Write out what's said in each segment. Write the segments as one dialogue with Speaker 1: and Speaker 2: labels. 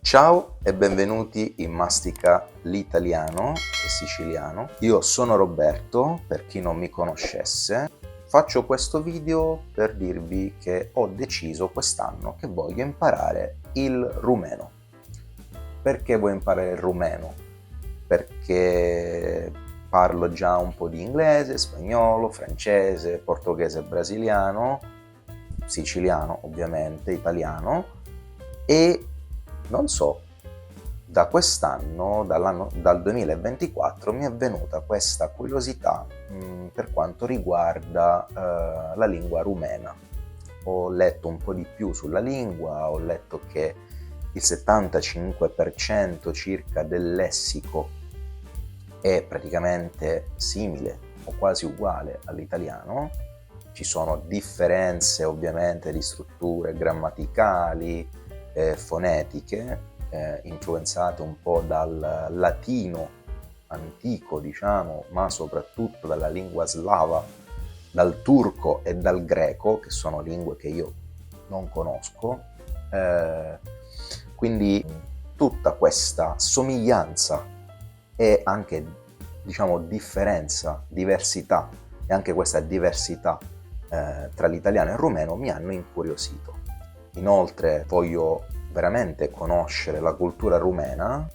Speaker 1: Ciao e benvenuti in Mastica l'italiano e siciliano. Io sono Roberto, per chi non mi conoscesse. Faccio questo video per dirvi che ho deciso quest'anno che voglio imparare il rumeno. Perché voglio imparare il rumeno? Perché parlo già un po' di inglese, spagnolo, francese, portoghese, brasiliano, siciliano ovviamente, italiano e non so, da quest'anno, dal 2024, mi è venuta questa curiosità per quanto riguarda la lingua rumena. Ho letto un po' di più sulla lingua, ho letto che il 75% circa del lessico è praticamente simile o quasi uguale all'italiano. Ci sono differenze ovviamente di strutture grammaticali, fonetiche, influenzate un po' dal latino antico, diciamo, ma soprattutto dalla lingua slava, dal turco e dal greco, che sono lingue che io non conosco. Quindi tutta questa somiglianza e anche, diciamo, differenza, diversità, e anche questa diversità tra l'italiano e il rumeno mi hanno incuriosito. Inoltre voglio veramente conoscere la cultura rumena,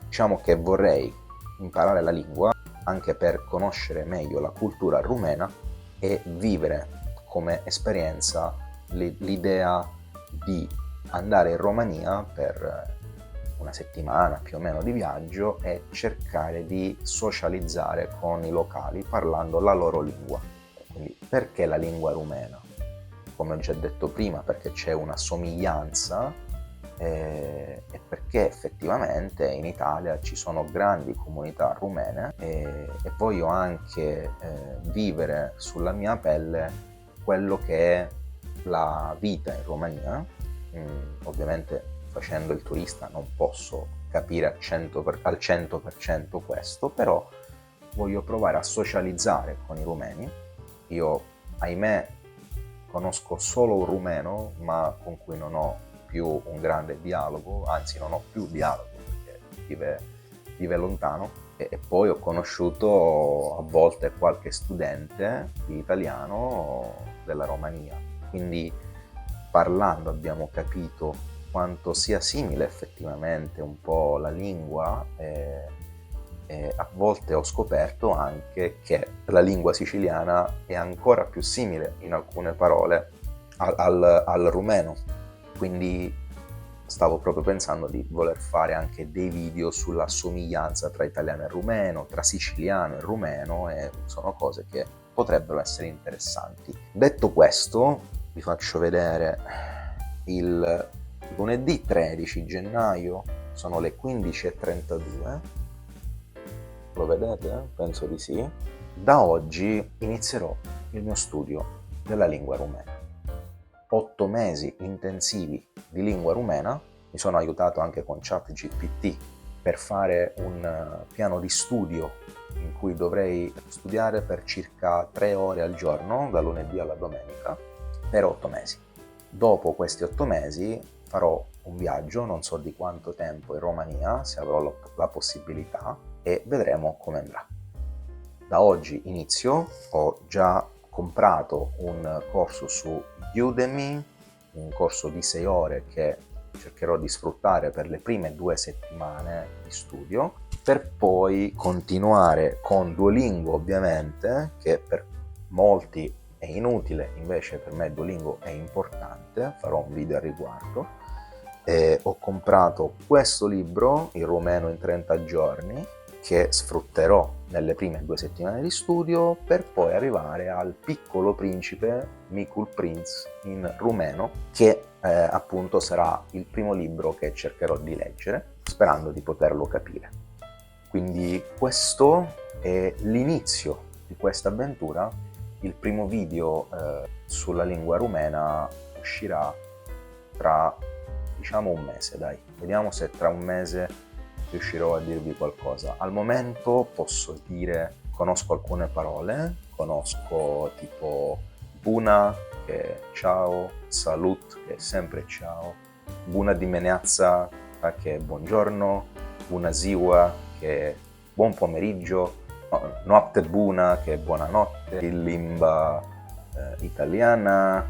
Speaker 1: diciamo che vorrei imparare la lingua anche per conoscere meglio la cultura rumena e vivere come esperienza l'idea di andare in Romania per una settimana più o meno di viaggio e cercare di socializzare con i locali parlando la loro lingua. Quindi perché la lingua rumena? Come ho già detto prima, perché c'è una somiglianza e perché effettivamente in Italia ci sono grandi comunità rumene e voglio anche vivere sulla mia pelle quello che è la vita in Romania. Ovviamente facendo il turista non posso capire al 100% questo, però voglio provare a socializzare con i rumeni. Io, ahimè, conosco solo un rumeno, ma con cui non ho più un grande dialogo, anzi non ho più dialogo perché vive lontano. E poi ho conosciuto a volte qualche studente di italiano della Romania. Quindi parlando abbiamo capito quanto sia simile effettivamente un po' la lingua e a volte ho scoperto anche che la lingua siciliana è ancora più simile in alcune parole al rumeno. Quindi stavo proprio pensando di voler fare anche dei video sulla somiglianza tra italiano e rumeno, tra siciliano e rumeno, e sono cose che potrebbero essere interessanti. Detto questo, vi faccio vedere il lunedì 13 gennaio, sono le 15:32. Lo vedete? Penso di sì. Da oggi inizierò il mio studio della lingua rumena. 8 mesi intensivi di lingua rumena, mi sono aiutato anche con ChatGPT per fare un piano di studio in cui dovrei studiare per circa 3 ore al giorno, da lunedì alla domenica, per 8 mesi. Dopo questi 8 mesi farò un viaggio, non so di quanto tempo, in Romania, se avrò la possibilità, e vedremo come andrà. Da oggi inizio, ho già comprato un corso su Udemy, un corso di 6 ore che cercherò di sfruttare per le prime 2 settimane di studio, per poi continuare con Duolingo ovviamente, che per molti è inutile, invece per me Duolingo è importante, farò un video al riguardo. Ho comprato questo libro, Il rumeno in 30 giorni, che sfrutterò nelle prime 2 settimane di studio per poi arrivare al Piccolo Principe, Micul Prince in rumeno, che appunto sarà il primo libro che cercherò di leggere, sperando di poterlo capire. Quindi questo è l'inizio di questa avventura. Il primo video sulla lingua rumena uscirà tra, diciamo, un mese, dai. Vediamo se tra un mese riuscirò a dirvi qualcosa. Al momento posso dire, conosco alcune parole, conosco tipo Buna, che è ciao, Salut, che è sempre ciao, Bună dimineața, giornata, che è buongiorno, bună ziua, che è buon pomeriggio, noapte bună, che è buonanotte, in lingua italiana,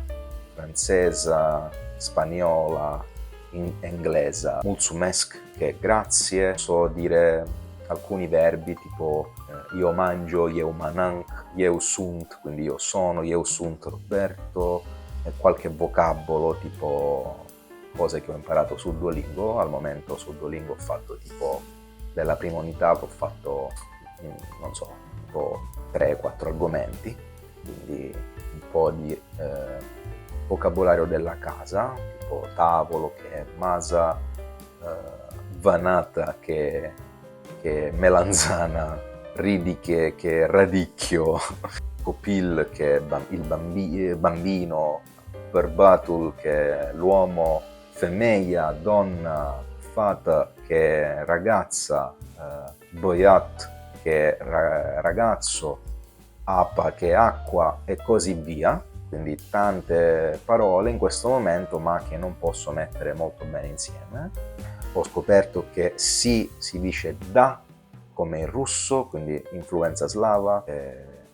Speaker 1: francese, spagnola, inglese. Mulțumesc, che è grazie. So dire alcuni verbi tipo io mangio, eu mănânc, eu sunt, quindi io sono, eu sunt Roberto, e qualche vocabolo tipo cose che ho imparato su Duolingo. Al momento su Duolingo ho fatto tipo della prima unità, ho fatto non so, tipo 3-4 argomenti, quindi un po' di vocabolario della casa, tipo tavolo che è masa, vanata che è melanzana, ridiche che è radicchio, copil che è il bambino, bărbatul che è l'uomo, femeia, donna, fata che è ragazza, băiat che è ragazzo, apa che è acqua e così via. Quindi tante parole in questo momento, ma che non posso mettere molto bene insieme. Ho scoperto che sì si dice da come in russo, quindi influenza slava,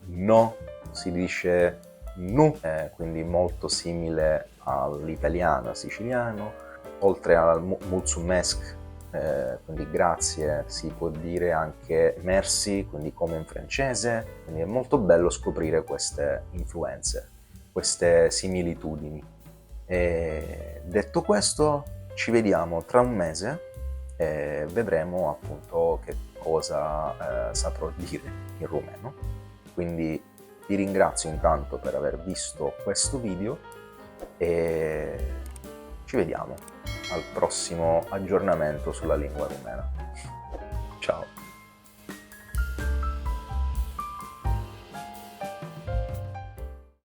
Speaker 1: no si dice nu, quindi molto simile all'italiano siciliano. Oltre al mulțumesc, quindi grazie, si può dire anche merci, quindi come in francese, quindi è molto bello scoprire queste influenze, queste similitudini. E detto questo, ci vediamo tra un mese e vedremo appunto che cosa saprò dire in rumeno. Quindi vi ringrazio intanto per aver visto questo video e ci vediamo al prossimo aggiornamento sulla lingua rumena. Ciao!